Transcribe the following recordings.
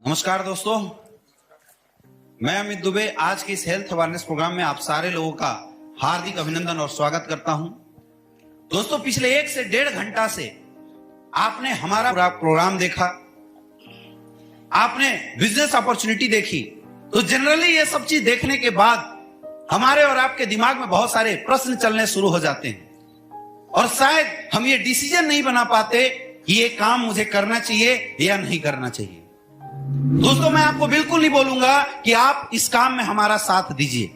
नमस्कार दोस्तों, मैं अमित दुबे आज के इस हेल्थ अवेयरनेस प्रोग्राम में आप सारे लोगों का हार्दिक अभिनंदन और स्वागत करता हूं। दोस्तों, पिछले 1 से 1.5 घंटा से आपने हमारा पूरा प्रोग्राम देखा, आपने बिजनेस अपॉर्चुनिटी देखी। तो जनरली ये सब चीज देखने के बाद हमारे और आपके दिमाग में बहुत सारे प्रश्न चलने शुरू हो जाते हैं और शायद हम ये डिसीजन नहीं बना पाते कि ये काम मुझे करना चाहिए या नहीं करना चाहिए। दोस्तों, मैं आपको बिल्कुल नहीं बोलूंगा कि आप इस काम में हमारा साथ दीजिए,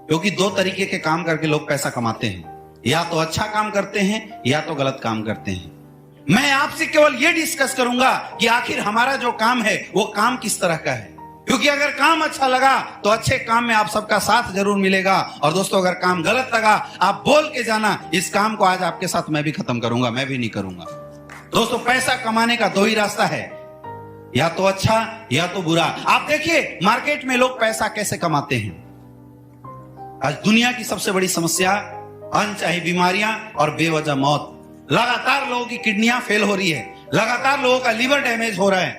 क्योंकि 2 तरीके के काम करके लोग पैसा कमाते हैं, या तो अच्छा काम करते हैं या तो गलत काम करते हैं। मैं आपसे केवल ये डिस्कस करूंगा कि आखिर हमारा जो काम है वो काम किस तरह का है, क्योंकि अगर काम अच्छा लगा तो अच्छे काम में आप सबका साथ जरूर मिलेगा। और दोस्तों, अगर काम गलत लगा आप बोल के जाना, इस काम को आज आपके साथ मैं भी खत्म करूंगा, मैं भी नहीं करूंगा। दोस्तों, पैसा कमाने का 2 ही रास्ता है, या तो अच्छा या तो बुरा। आप देखिए मार्केट में लोग पैसा कैसे कमाते हैं। आज दुनिया की सबसे बड़ी समस्या अनचाही बीमारियां और बेवजह मौत। लगातार लोगों की किडनियां फेल हो रही है, लगातार लोगों का लिवर डैमेज हो रहा है,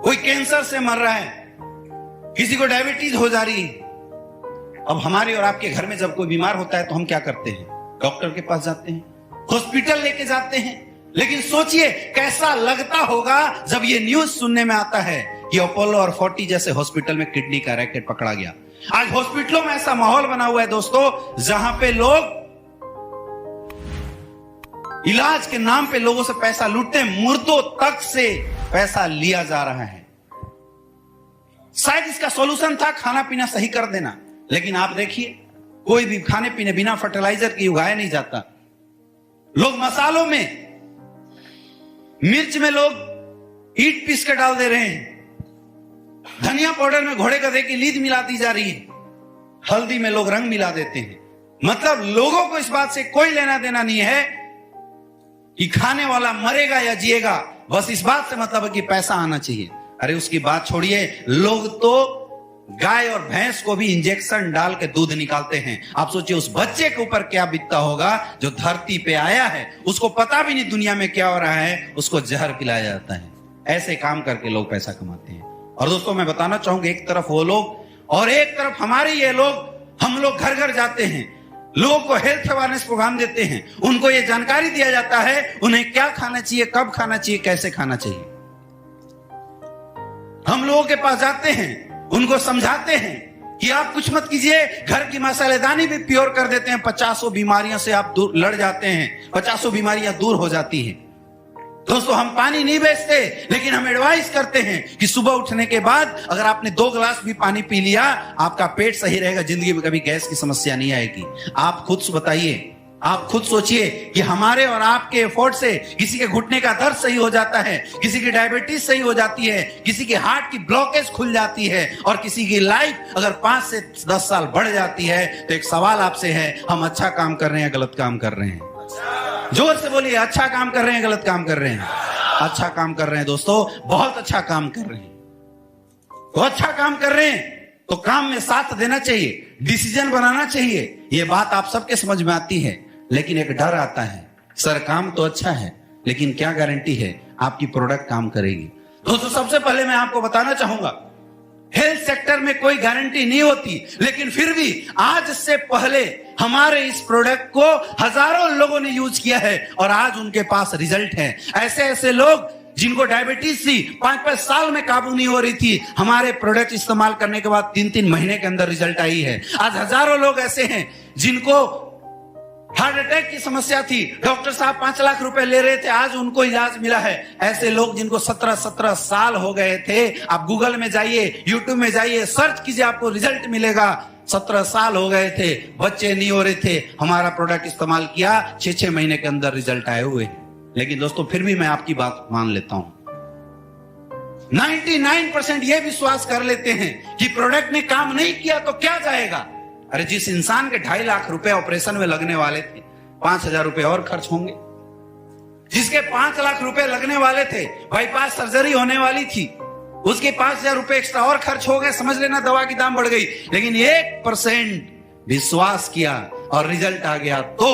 कोई कैंसर से मर रहा है, किसी को डायबिटीज हो जा रही है। अब हमारे और आपके घर में जब कोई बीमार होता है तो हम क्या करते हैं? डॉक्टर के पास जाते हैं, हॉस्पिटल लेके जाते हैं। लेकिन सोचिए कैसा लगता होगा जब ये न्यूज सुनने में आता है कि अपोलो और 40 जैसे हॉस्पिटल में किडनी का रैकेट पकड़ा गया। आज हॉस्पिटलों में ऐसा माहौल बना हुआ है दोस्तों, जहां पे लोग इलाज के नाम पे लोगों से पैसा लूटते हैं, मुर्दों तक से पैसा लिया जा रहा है। शायद इसका सॉल्यूशन था खाना पीना सही कर देना, लेकिन आप देखिए कोई भी खाने पीने बिना फर्टिलाइजर के उगाया नहीं जाता। लोग मसालों में, मिर्च में लोग ईट पीस के डाल दे रहे हैं, धनिया पाउडर में घोड़े गधे की लीद मिला दी जा रही है, हल्दी में लोग रंग मिला देते हैं। मतलब लोगों को इस बात से कोई लेना देना नहीं है कि खाने वाला मरेगा या जिएगा, बस इस बात से मतलब है कि पैसा आना चाहिए। अरे उसकी बात छोड़िए, लोग तो गाय और भैंस को भी इंजेक्शन डाल के दूध निकालते हैं। आप सोचिए उस बच्चे के ऊपर क्या बीतता होगा जो धरती पे आया है, उसको पता भी नहीं दुनिया में क्या हो रहा है, उसको जहर पिलाया जाता है। ऐसे काम करके लोग पैसा कमाते हैं। और दोस्तों, मैं बताना चाहूंगा, एक तरफ वो लोग और एक तरफ हमारे ये लोग। हम लोग घर घर जाते हैं, लोगों को हेल्थ अवेयरनेस प्रोग्राम देते हैं, उनको ये जानकारी दिया जाता है उन्हें क्या खाना चाहिए, कब खाना चाहिए, कैसे खाना चाहिए। हम लोगों के पास जाते हैं, उनको समझाते हैं कि आप कुछ मत कीजिए, घर की मसालेदानी भी प्योर कर देते हैं, 50 बीमारियों से आप दूर लड़ जाते हैं, 50 बीमारियां दूर हो जाती हैं। दोस्तों, हम पानी नहीं बेचते, लेकिन हम एडवाइस करते हैं कि सुबह उठने के बाद अगर आपने 2 गिलास भी पानी पी लिया, आपका पेट सही रहेगा, जिंदगी में कभी गैस की समस्या नहीं आएगी। आप खुद बताइए, आप खुद सोचिए कि हमारे और आपके एफर्ट से किसी के घुटने का दर्द सही हो जाता है, किसी की डायबिटीज सही हो जाती है, किसी के हार्ट की ब्लॉकेज खुल जाती है, और किसी की लाइफ अगर 5 से 10 साल बढ़ जाती है। तो एक सवाल आपसे है, हम अच्छा काम कर रहे हैं, गलत काम कर रहे हैं? जोर से बोलिए, अच्छा काम कर रहे हैं, गलत काम कर रहे हैं? अच्छा काम कर रहे हैं दोस्तों, बहुत अच्छा काम कर रहे हैं। तो अच्छा काम कर रहे हैं तो काम में साथ देना चाहिए, डिसीजन बनाना चाहिए। ये बात आप सबके समझ में आती है, लेकिन एक डर आता है, सर काम तो अच्छा है, लेकिन क्या गारंटी है आपकी प्रोडक्ट काम करेगी? दोस्तों, सबसे पहले मैं आपको बताना चाहूंगा, हेल्थ सेक्टर में कोई गारंटी नहीं होती, लेकिन फिर भी आज से पहले हमारे इस प्रोडक्ट को हजारों लोगों ने यूज किया है और आज उनके पास रिजल्ट है। ऐसे ऐसे लोग जिनको डायबिटीज थी, 5-5 साल में काबू नहीं हो रही थी, हमारे प्रोडक्ट इस्तेमाल करने के बाद 3-3 महीने के अंदर रिजल्ट आई है। आज हजारों लोग ऐसे हैं जिनको हार्ट अटैक की समस्या थी, डॉक्टर साहब 5 लाख रुपए ले रहे थे, आज उनको इलाज मिला है। ऐसे लोग जिनको 17-17 साल हो गए थे, आप गूगल में जाइए, यूट्यूब में जाइए, सर्च कीजिए, आपको रिजल्ट मिलेगा। 17 साल हो गए थे, बच्चे नहीं हो रहे थे, हमारा प्रोडक्ट इस्तेमाल किया, 6-6 महीने के अंदर रिजल्ट आए हुए। लेकिन दोस्तों, फिर भी मैं आपकी बात मान लेता हूं, 99% यह विश्वास कर लेते हैं कि प्रोडक्ट ने काम नहीं किया तो क्या जाएगा। अरे जिस इंसान के 2.5 लाख रुपए ऑपरेशन में लगने वाले थे, 5,000 रुपए और खर्च होंगे। जिसके 5 लाख रुपए लगने वाले थे, बाईपास सर्जरी होने वाली थी, उसके 5,000 रुपए एक्स्ट्रा और खर्च हो गए, समझ लेना दवा की दाम बढ़ गई। लेकिन 1% विश्वास किया और रिजल्ट आ गया। तो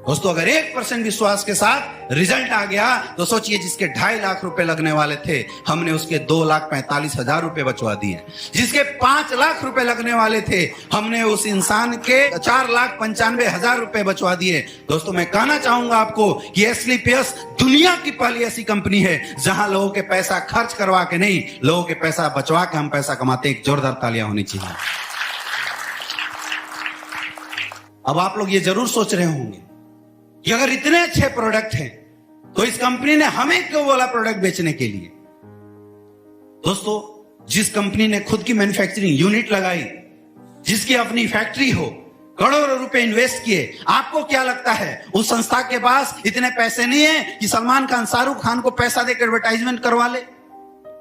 दोस्तों अगर 1% विश्वास के साथ रिजल्ट आ गया तो सोचिए, जिसके 2.5 लाख रुपए लगने वाले थे हमने उसके 2,45,000 रुपए बचवा दिए। जिसके 5 लाख रुपए लगने वाले थे हमने उस इंसान के 4,95,000 रुपए बचवा दिए। दोस्तों मैं कहना चाहूंगा आपको कि एसलीपीएस दुनिया की पहली ऐसी कंपनी है जहां लोगों के पैसा खर्च करवा के नहीं, लोगों के पैसा बचवा के हम पैसा कमाते। एक जोरदार तालियां होनी चाहिए। अब आप लोग ये जरूर सोच रहे होंगे कि अगर इतने अच्छे प्रोडक्ट हैं तो इस कंपनी ने हमें क्यों बोला प्रोडक्ट बेचने के लिए। दोस्तों जिस कंपनी ने खुद की मैन्युफैक्चरिंग यूनिट लगाई, जिसकी अपनी फैक्ट्री हो, करोड़ों रुपए इन्वेस्ट किए, आपको क्या लगता है उस संस्था के पास इतने पैसे नहीं है कि सलमान खान शाहरुख खान को पैसा देकर एडवर्टाइजमेंट करवा ले?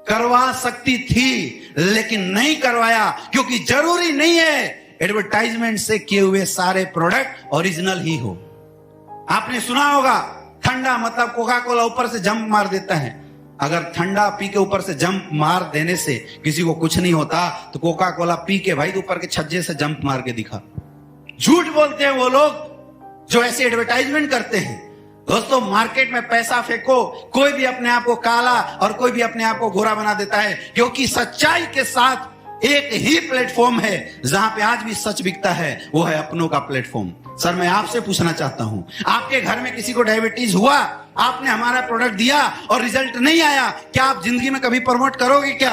करवा सकती थी लेकिन नहीं करवाया, क्योंकि जरूरी नहीं है एडवर्टाइजमेंट से किए हुए सारे प्रोडक्ट ओरिजिनल ही हो। आपने सुना होगा ठंडा मतलब कोका कोला ऊपर से जंप मार देता है। अगर ठंडा पी के ऊपर से जंप मार देने से किसी को कुछ नहीं होता तो कोका कोला पी के भाई ऊपर के छज्जे से जंप मार के दिखा। झूठ बोलते हैं वो लोग जो ऐसे एडवर्टाइजमेंट करते हैं। दोस्तों मार्केट में पैसा फेंको, कोई भी अपने आप को काला और कोई भी अपने आप को गोरा बना देता है, क्योंकि सच्चाई के साथ एक ही प्लेटफॉर्म है जहां पे आज भी सच बिकता है, वो है अपनों का प्लेटफॉर्म। सर मैं आपसे पूछना चाहता हूं, आपके घर में किसी को डायबिटीज हुआ, आपने हमारा प्रोडक्ट दिया और रिजल्ट नहीं आया, क्या आप जिंदगी में कभी प्रमोट करोगे? क्या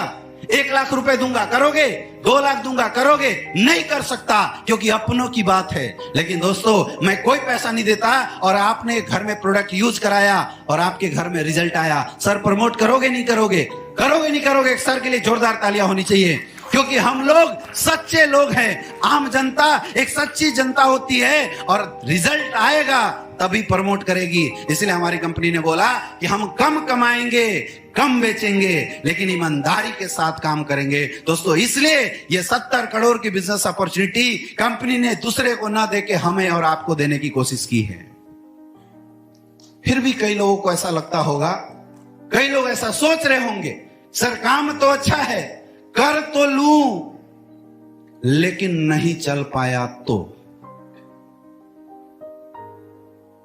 1 लाख रुपए दूंगा करोगे? 2 लाख दूंगा करोगे? नहीं कर सकता, क्योंकि अपनों की बात है। लेकिन दोस्तों मैं कोई पैसा नहीं देता और आपने घर में प्रोडक्ट यूज कराया और आपके घर में रिजल्ट आया, सर प्रमोट करोगे नहीं करोगे? करोगे नहीं करोगे? एक सर के लिए जोरदार तालियां होनी चाहिए, क्योंकि हम लोग सच्चे लोग हैं। आम जनता एक सच्ची जनता होती है और रिजल्ट आएगा तभी प्रमोट करेगी। इसलिए हमारी कंपनी ने बोला कि हम कम कमाएंगे, कम बेचेंगे, लेकिन ईमानदारी के साथ काम करेंगे। दोस्तों इसलिए ये 70 करोड़ की बिजनेस अपॉर्चुनिटी कंपनी ने दूसरे को ना देके हमें और आपको देने की कोशिश की है। फिर भी कई लोगों को ऐसा लगता होगा, कई लोग ऐसा सोच रहे होंगे, सर काम तो अच्छा है, कर तो लूं, लेकिन नहीं चल पाया तो।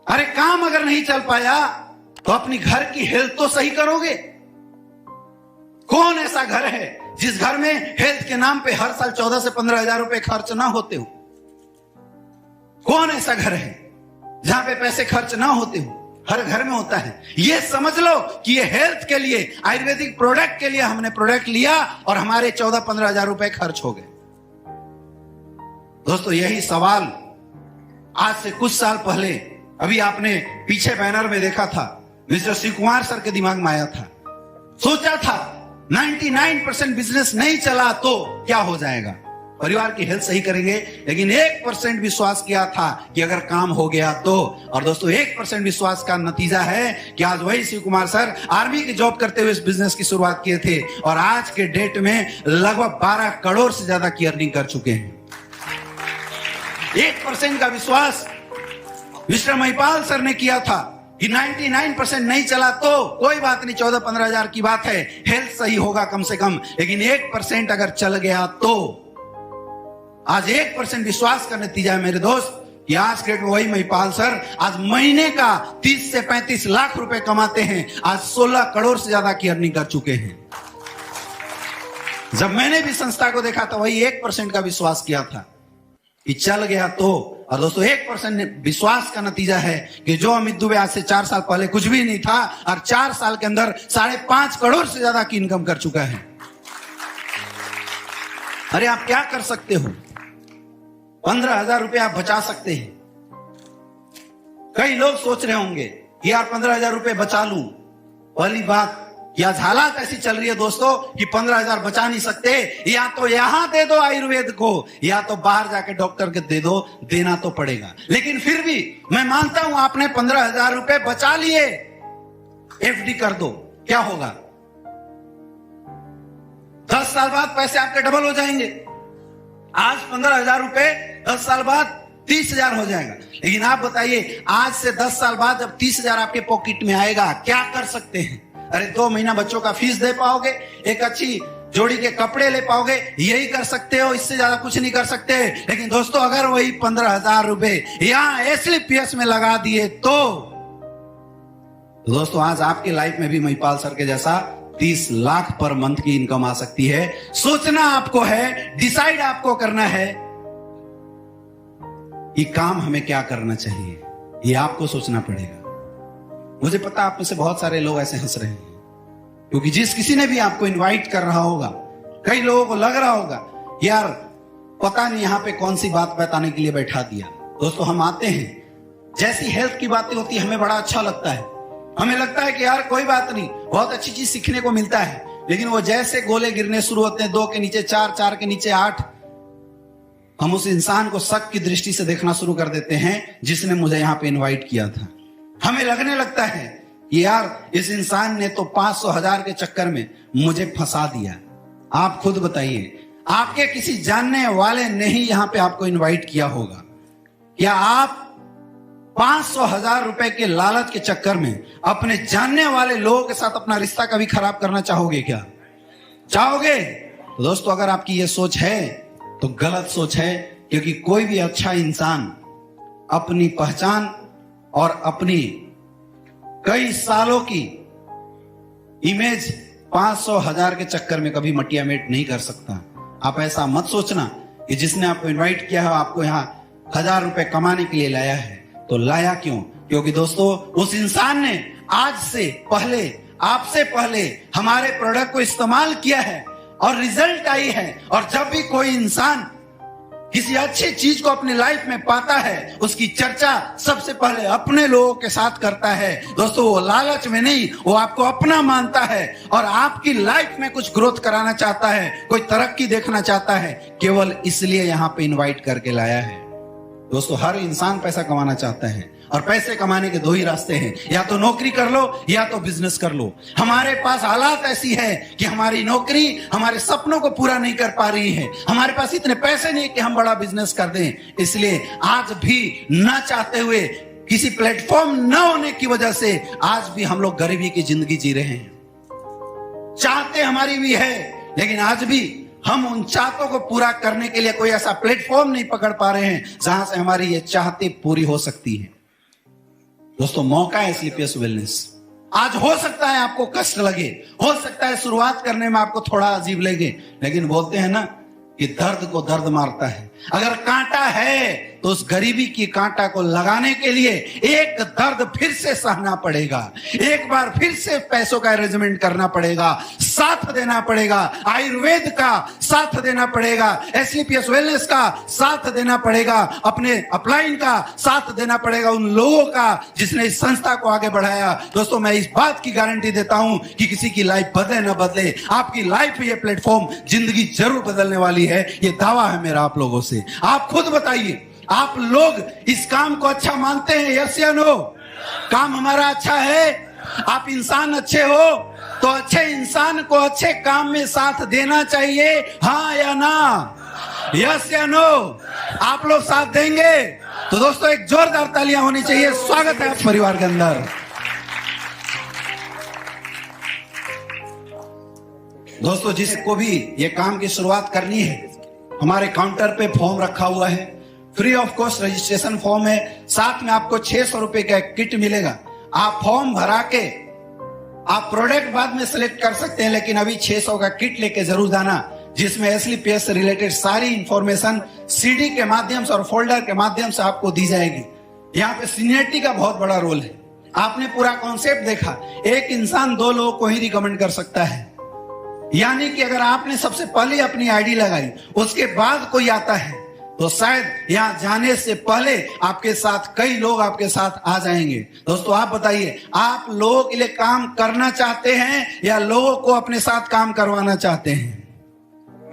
अरे काम अगर नहीं चल पाया तो अपनी घर की हेल्थ तो सही करोगे। कौन ऐसा घर है जिस घर में हेल्थ के नाम पे हर साल 14 से 15 हजार रुपए खर्च ना होते हो? कौन ऐसा घर है जहां पे पैसे खर्च ना होते हो? हर घर में होता है। ये समझ लो कि ये हेल्थ के लिए, आयुर्वेदिक प्रोडक्ट के लिए हमने प्रोडक्ट लिया और हमारे 14-15 हजार रुपए खर्च हो गए। दोस्तों यही सवाल आज से कुछ साल पहले, अभी आपने पीछे बैनर में देखा था, मिस्टर शिव कुमार सर के दिमाग में आया था। सोचा था 99% बिजनेस नहीं चला तो क्या हो जाएगा, परिवार की हेल्थ सही करेंगे, लेकिन 1% विश्वास किया था कि अगर काम हो गया तो। और दोस्तों 1% विश्वास का नतीजा है कि आज वही शिव कुमार सर आर्मी की जॉब करते हुए इस बिजनेस की शुरुआत किए थे और आज के डेट में लगभग 12 करोड़ से ज्यादा की अर्निंग कर चुके हैं। 1% का विश्वास मिस्टर महिपाल सर ने किया था कि 99% नहीं चला तो कोई बात नहीं, 14-15 हजार की बात है, हेल्थ सही होगा कम से कम, लेकिन 1% अगर चल गया तो। आज 1% विश्वास का नतीजा है मेरे दोस्त कि आज के डेट में वही महिपाल सर आज महीने का 30 से 35 लाख रुपए कमाते हैं, आज 16 करोड़ से ज्यादा की अर्निंग कर चुके हैं। जब मैंने भी संस्था को देखा तो वही 1% का विश्वास किया था कि चल गया तो। और दोस्तों 1% विश्वास का नतीजा है कि जो अमित दुबे आज से 4 साल पहले कुछ भी नहीं था और 4 साल के अंदर 5.5 करोड़ से ज्यादा की इनकम कर चुका है। अरे आप क्या कर सकते हो? 15,000 रुपए आप बचा सकते हैं। कई लोग सोच रहे होंगे कि यार 15,000 रुपए बचा लूं। पहली बात, या हालात ऐसी चल रही है दोस्तों कि 15,000 बचा नहीं सकते, या तो यहां दे दो आयुर्वेद को, या तो बाहर जाके डॉक्टर के दे दो, देना तो पड़ेगा। लेकिन फिर भी मैं मानता हूं आपने 15,000 रुपए बचा लिए, एफडी कर दो, क्या होगा? 10 साल बाद पैसे आपके डबल हो जाएंगे। आज 15,000 रुपए 10 साल बाद 30,000 हो जाएगा। लेकिन आप बताइए आज से 10 साल बाद जब 30,000 आपके पॉकेट में आएगा, क्या कर सकते हैं? अरे 2 महीना बच्चों का फीस दे पाओगे, एक अच्छी जोड़ी के कपड़े ले पाओगे, यही कर सकते हो, इससे ज्यादा कुछ नहीं कर सकते। लेकिन दोस्तों अगर वही 15,000 रुपए यहां एसलीपीएस में लगा दिए तो दोस्तों आज आपकी लाइफ में भी महिपाल सर के जैसा 30 लाख पर मंथ की इनकम आ सकती है। सोचना आपको है, डिसाइड आपको करना है कि काम हमें क्या करना चाहिए, ये आपको सोचना पड़ेगा। मुझे पता आप में से बहुत सारे लोग ऐसे हंस रहे हैं क्योंकि जिस किसी ने भी आपको इनवाइट कर रहा होगा, कई लोगों को लग रहा होगा यार पता नहीं यहां पे कौन सी बात बताने के लिए बैठा दिया। दोस्तों हम आते हैं, जैसी हेल्थ की बातें होती है हमें बड़ा अच्छा लगता है, हमें लगता है कि यार कोई बात नहीं, बहुत अच्छी चीज सीखने को मिलता है। लेकिन वो जैसे गोले गिरने शुरू होते हैं, 2 के नीचे 4, 4 के नीचे 8, हम उस इंसान को शक की दृष्टि से देखना शुरू कर देते हैं जिसने मुझे यहां पे इनवाइट किया था। हमें लगने लगता है कि यार इस इंसान ने तो 500,000 के चक्कर में मुझे फंसा दिया। आप खुद बताइए, आपके किसी जानने वाले ने ही यहां पे आपको इनवाइट किया होगा, क्या आप 500,000 रुपए के लालच के चक्कर में अपने जानने वाले लोगों के साथ अपना रिश्ता कभी खराब करना चाहोगे? क्या चाहोगे? तो दोस्तों अगर आपकी यह सोच है तो गलत सोच है, क्योंकि कोई भी अच्छा इंसान अपनी पहचान और अपनी कई सालों की इमेज 500,000 के चक्कर में कभी मटिया मेट नहीं कर सकता। आप ऐसा मत सोचना कि जिसने आपको इनवाइट किया है आपको यहां 1,000 रुपए कमाने के लिए लाया है। तो लाया क्यों? क्योंकि दोस्तों उस इंसान ने आज से पहले, आपसे पहले हमारे प्रोडक्ट को इस्तेमाल किया है और रिजल्ट आई है। और जब भी कोई इंसान किसी अच्छी चीज को अपनी लाइफ में पाता है, उसकी चर्चा सबसे पहले अपने लोगों के साथ करता है। दोस्तों वो लालच में नहीं, वो आपको अपना मानता है और आपकी लाइफ में कुछ ग्रोथ कराना चाहता है, कोई तरक्की देखना चाहता है, केवल इसलिए यहां पे इनवाइट करके लाया है। दोस्तों हर इंसान पैसा कमाना चाहता है और पैसे कमाने के 2 ही रास्ते हैं, या तो नौकरी कर लो या तो बिजनेस कर लो। हमारे पास हालात ऐसी है कि हमारी नौकरी हमारे सपनों को पूरा नहीं कर पा रही है, हमारे पास इतने पैसे नहीं कि हम बड़ा बिजनेस कर दें। इसलिए आज भी ना चाहते हुए, किसी प्लेटफॉर्म न होने की वजह से आज भी हम लोग गरीबी की जिंदगी जी रहे हैं। चाहते हमारी भी है, लेकिन आज भी हम उन चाहतों को पूरा करने के लिए कोई ऐसा प्लेटफॉर्म नहीं पकड़ पा रहे हैं जहां से हमारी ये चाहते पूरी हो सकती है। दोस्तों मौका है एसलीपीएस वेलनेस। आज हो सकता है आपको कष्ट लगे, हो सकता है शुरुआत करने में आपको थोड़ा अजीब लगे, लेकिन बोलते हैं ना कि दर्द को दर्द मारता है। अगर कांटा है तो उस गरीबी की कांटा को लगाने के लिए एक दर्द फिर से सहना पड़ेगा, एक बार फिर से पैसों का अरेंजमेंट करना पड़ेगा, साथ देना पड़ेगा, आयुर्वेद का साथ देना पड़ेगा, एसलीपीएस वेलनेस का साथ देना पड़ेगा, अपने अपलाइन का साथ देना पड़ेगा, उन लोगों का जिसने इस संस्था को आगे बढ़ाया। दोस्तों मैं इस बात की गारंटी देता हूं कि किसी की लाइफ बदले न बदले, आपकी लाइफ में ये प्लेटफॉर्म जिंदगी जरूर बदलने वाली है। ये दावा है मेरा आप लोगों से। आप खुद बताइए, आप लोग इस काम को अच्छा मानते हैं? यस या नो? काम हमारा अच्छा है? आप इंसान अच्छे हो तो अच्छे इंसान को अच्छे काम में साथ देना चाहिए, हाँ या ना? यस या नो? आप लोग साथ देंगे? तो दोस्तों एक जोरदार तालियां होनी चाहिए। स्वागत है आप परिवार के अंदर। दोस्तों जिसको भी ये काम की शुरुआत करनी है, हमारे काउंटर पे फॉर्म रखा हुआ है, free of cost registration form है, साथ में आपको 600 रुपए का एक किट मिलेगा। आप फॉर्म भरा के आप प्रोडक्ट बाद में सिलेक्ट कर सकते हैं, लेकिन अभी 600 का किट लेके जरूर जाना, जिसमें एसलीपीएस से रिलेटेड सारी इंफॉर्मेशन सीडी के माध्यम से और फोल्डर के माध्यम से आपको दी जाएगी। यहाँ पे सीनियरिटी का बहुत बड़ा रोल है। आपने पूरा कॉन्सेप्ट देखा, एक इंसान 2 लोगों को ही रिकमेंड कर सकता है, यानी कि अगर आपने सबसे पहले अपनी आईडी लगाई, उसके बाद कोई आता है, तो शायद यहां जाने से पहले आपके साथ कई लोग आपके साथ आ जाएंगे। दोस्तों आप बताइए, आप लोगों के लिए काम करना चाहते हैं या लोगों को अपने साथ काम करवाना चाहते हैं?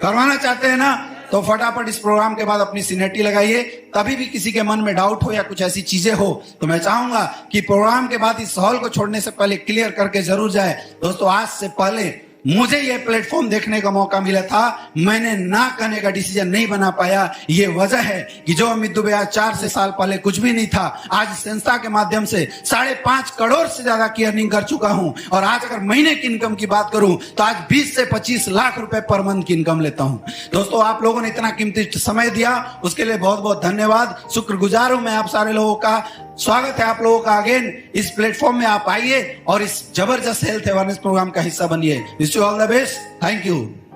करवाना चाहते हैं ना? तो फटाफट इस प्रोग्राम के बाद अपनी सीनियरिटी लगाइए। तभी भी किसी के मन में डाउट हो या कुछ ऐसी चीजें हो तो मैं चाहूंगा कि प्रोग्राम के बाद इस हॉल को छोड़ने से पहले क्लियर करके जरूर जाए। दोस्तों आज से पहले मुझे ये प्लेटफॉर्म देखने का मौका मिला था, मैंने ना करने का डिसीजन नहीं बना पाया। ये वजह है कि जो अमित दुबे आज 4 से साल पहले कुछ भी नहीं था, आज संस्था के माध्यम से 5.5 करोड़ से ज्यादा की अर्निंग कर चुका हूं। और आज अगर महीने की इनकम की बात करूं तो आज 20 से 25 लाख रुपए पर मंथ की इनकम लेता हूं। दोस्तों, आप लोगों ने इतना कीमती समय दिया, उसके लिए बहुत बहुत धन्यवाद। शुक्रगुजार हूं मैं आप सारे लोगों का। स्वागत है आप लोगों का अगेन इस प्लेटफॉर्म में। आप आइए और इस जबरदस्त हेल्थ अवेयरनेस प्रोग्राम का हिस्सा बनिए। Wish you all the best. Thank you.